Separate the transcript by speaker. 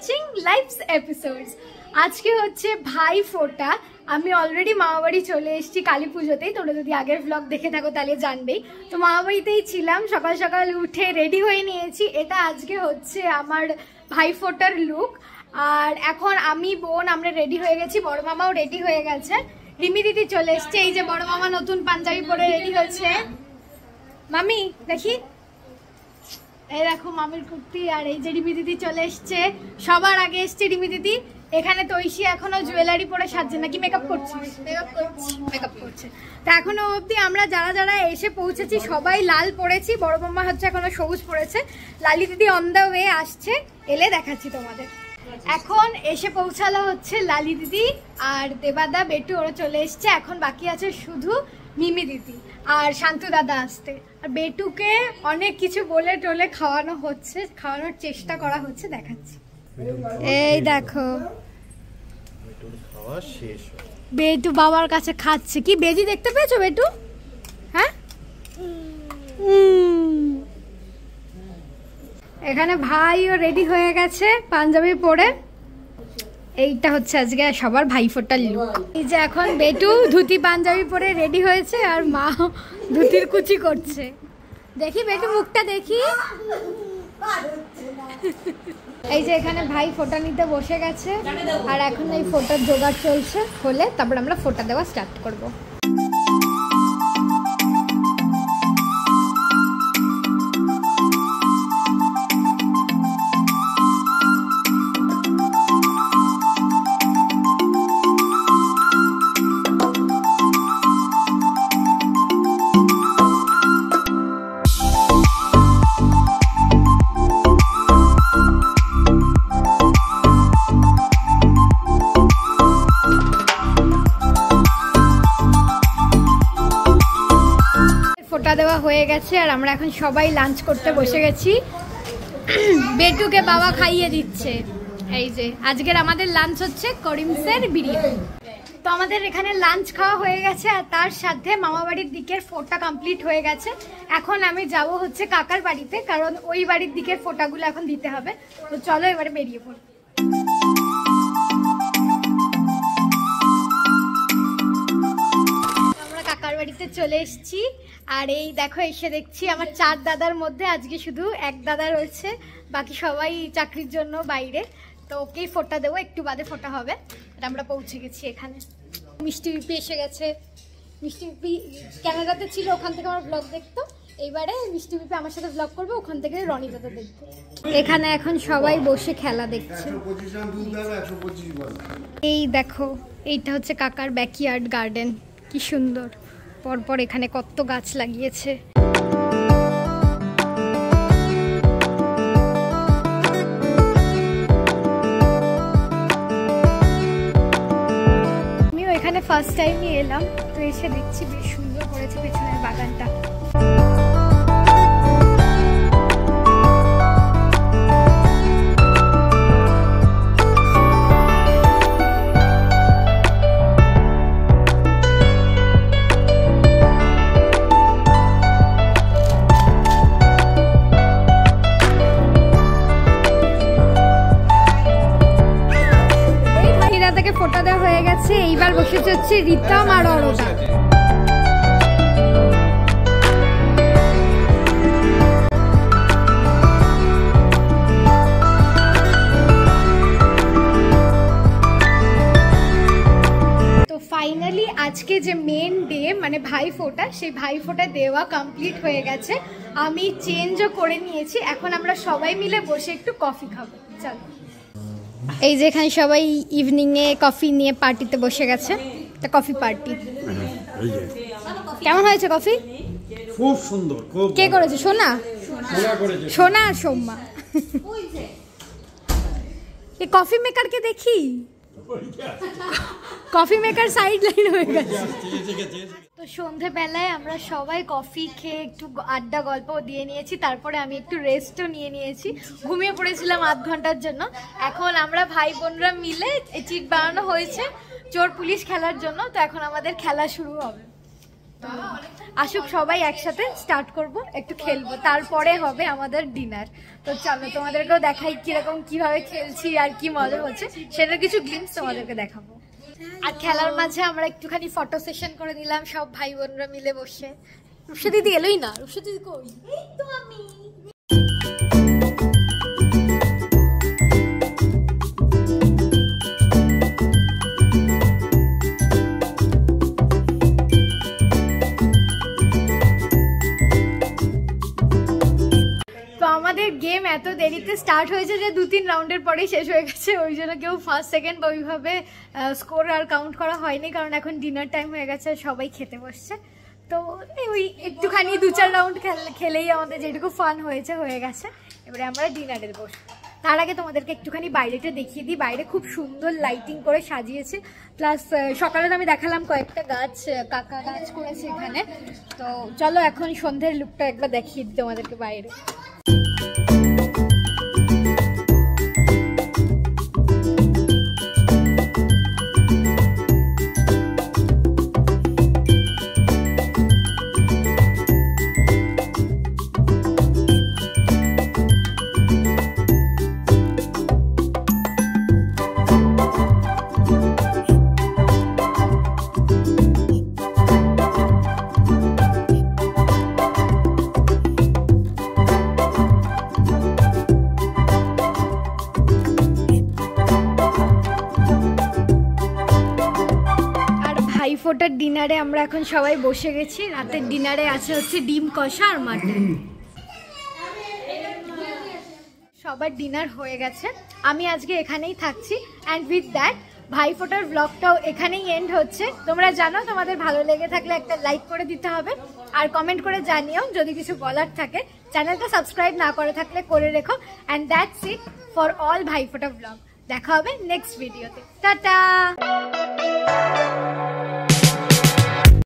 Speaker 1: Watching lives episodes. আজকে হচ্ছে ভাই ফোঁটা। আমি অলরেডি মামাবাড়ি চলে এসেছি কালী পুজোতেই। তোমরা যদি আগের ব্লগ দেখে থাকো তাহলে জানবেই। তো মামাবাড়িতেই ছিলাম, সকাল সকাল উঠে রেডি হয়ে নিয়েছি। এটা আজকে হচ্ছে আমার ভাই ফোঁটার লুক। আর এখন আমি বোন আমরা রেডি হয়ে গেছি, বড় মামাও রেডি হয়ে গেছে, রিমি দিদি চলে এসছে। এই যে বড় মামা নতুন পাঞ্জাবি পরে রেডি হয়েছে। মামি দেখি, এই দেখো মামির কুর্তি। আর এই যে রিমি দিদি চলে এসছে, সবার আগে এসছে রিমি দিদি। এখানে তৈশি এখনো জুয়েলারি পরে সাজছে, নাকি মেকআপ করছে? মেকআপ করছে। তো এখনো অবধি আমরা যারা যারা এসে পৌঁছেছি সবাই লাল পরেছি। বড় মামা হচ্ছে এখনো সবুজ পরেছে। লালি দিদি অন দ্য ওয়ে আসছে, এলে দেখাচ্ছি তোমাদের। এখন এসে পৌঁছালো হচ্ছে লালি দিদি আর দেবাদা, বেটু ওরা চলে এসছে। এখন বাকি আছে শুধু মিমি দিদি আর শান্তু দাদা আসতে। আর বেটুকে অনেক কিছু বলে টলে খাওয়ানো হচ্ছে, খাওয়ানোর চেষ্টা করা হচ্ছে, দেখাচ্ছি। এই দেখো বেটু বাবার কাছে খাচ্ছে। কি বেজি দেখতে পেয়েছো বেটু? হ্যাঁ, এখানে ভাইও রেডি হয়ে গেছে পাঞ্জাবি পরে। এইটা হচ্ছে আজকে সবার ভাইফোঁটার লুক। এই যে এখন বেটু ধুতি পাঞ্জাবি পরে রেডি হয়েছে আর মা ধুতির কুচি করছে। দেখি বেটু মুখটা দেখি। এই যে এখানে ভাই ফোঁটা নিতে বসে গেছে আর এখন এই ফোঁটার জোগাড় চলছে, হলে তারপর আমরা ফোঁটা দেওয়া স্টার্ট করবো। ফোঁটা দেওয়া হয়ে গেছে আর আমরা এখন সবাই লাঞ্চ করতে বসে গেছি। বেটুকে বাবা খাইয়ে দিচ্ছে। এই যে আজকের আমাদের লাঞ্চ হচ্ছে করিমসের বিরিয়ানি। তো আমাদের এখানে লাঞ্চ খাওয়া হয়ে গেছে আর তার সাথে মামাবাড়ির দিকের ফোঁটা কমপ্লিট হয়ে গেছে। এখন আমি যাব হচ্ছে কাকার বাড়িতে, কারণ ওই বাড়ির দিকের ফোঁটাগুলো এখন দিতে হবে। তো চলো এবারে বেরিয়ে পড়ি। আমরা কাকার বাড়িতে চলে এসেছি আর এই দেখো এসে দেখছি আমার 4 দাদার মধ্যে আজকে শুধু এক দাদা রয়েছে, বাকি সবাই চাকরির জন্য বাইরে। তো ওকেই ফোঁটা দেবো, একটু বাদে ফোঁটা হবে। আমরা পৌঁছে গেছি এখানে। মিষ্টি পিপি এসে গেছে। মিষ্টি পিপি ক্যানাডাতে ছিল, ওখান থেকে আমার ব্লগ দেখতো। এইবারে মিষ্টি পিপি আমার সাথে ব্লগ করবে, ওখান থেকে রনি দাদা দেখবে। এখানে এখন সবাই বসে খেলা দেখছে। এই দেখো এইটা হচ্ছে কাকার ব্যাকইয়ার্ড গার্ডেন, কি সুন্দর। পরপর এখানে কত গাছ লাগিয়েছে। আমিও এখানে ফার্স্ট টাইমই এলাম, তো এসে দেখছি বেশ সুন্দর করেছে পেছনের বাগানটা। ফোঁটা দেওয়া হয়ে গেছে, এইবার বসেছে হচ্ছে রিতম আর অরোরা। তো ফাইনালি আজকে যে মেন ডে মানে ভাই ফোঁটা, সেই ভাই ফোঁটা দেওয়া কমপ্লিট হয়ে গেছে। আমি চেঞ্জও করে নিয়েছি, এখন আমরা সবাই মিলে বসে একটু কফি খাবো। চলো। এই যে এখানে সবাই ইভিনিং এ কফি নিয়ে পার্টিতে বসে গেছে, একটা কফি পার্টি। কেমন হয়েছে কফি?
Speaker 2: খুব সুন্দর।
Speaker 1: কে করেছে? সোনা। সোনা আর সোম্মা। এই কফি মেকারকে দেখি, কফি মেকার সাইড লাইন হয়ে গেছে। তো সন্ধেবেলায় আমরা সবাই কফি খেয়ে একটু আড্ডা গল্প দিয়ে নিয়েছি, তারপরে আমি একটু রেস্টও নিয়ে নিয়েছি। ঘুমিয়ে পড়েছিলাম আধ ঘন্টার জন্য। এখন আমরা ভাই বোনরা মিলে চিট বানানো হয়েছে চোর পুলিশ খেলার জন্য। তো এখন আমাদের খেলা শুরু হবে। আসুক সবাই একসাথে স্টার্ট করব, একটু খেলবো, তারপরে হবে আমাদের ডিনার। তো চলো তোমাদেরকেও দেখাই কিরকম কিভাবে খেলছি আর কি মজা হচ্ছে, সেটার কিছু গ্লিম্পস তোমাদেরকে দেখাবো। আর খেলার মাঝে আমরা একটুখানি ফটো সেশন করে নিলাম সব ভাই বোনরা মিলে বসে। রূপসা দিদি এলোই না, রূপসা দিদি কই? এই তো আমি। আমাদের গেম এত দেরিতে স্টার্ট হয়েছে যে 2-3 রাউন্ডের পরেই শেষ হয়ে গেছে, ওই জন্য কেউ ফার্স্ট সেকেন্ড বা ওইভাবে স্কোর আর কাউন্ট করা হয়নি, কারণ এখন ডিনার টাইম হয়ে গেছে, সবাই খেতে বসছে। তো ওই একটুখানি 2-4 রাউন্ড খেলেই আমাদের যেটুকু ফান হয়েছে হয়ে গেছে। এবারে আমরা ডিনারে বসবো। তার আগে তোমাদেরকে একটুখানি বাইরেটা দেখিয়ে দিই। বাইরে খুব সুন্দর লাইটিং করে সাজিয়েছে, প্লাস সকালে আমি দেখালাম কয়েকটা গাছ, কাকা গাছ করেছে এখানে। তো চলো এখন সন্ধ্যের লুকটা একবার দেখিয়ে দিই তোমাদেরকে বাইরে। ভাইফোঁটার ডিনারে আমরা এখন সবাই বসে গেছি। রাতের ডিনারে আছে হচ্ছে ডিম কষা আর মাটন। সবার ডিনার হয়ে গেছে, আমি আজকে এখানেই থাকছি। অ্যান্ড উইথ দ্যাট ভাইফোঁটার ব্লগটাও এখানেই এন্ড হচ্ছে। তোমরা জানো, তোমাদের ভালো লেগে থাকলে একটা লাইক করে দিতে হবে, আর কমেন্ট করে জানিও যদি কিছু বলার থাকে। চ্যানেলটা সাবস্ক্রাইব না করে থাকলে করে রেখো। And that's it for all Bhaiphonta blog. দেখা হবে নেক্সট ভিডিওতে। টাটা।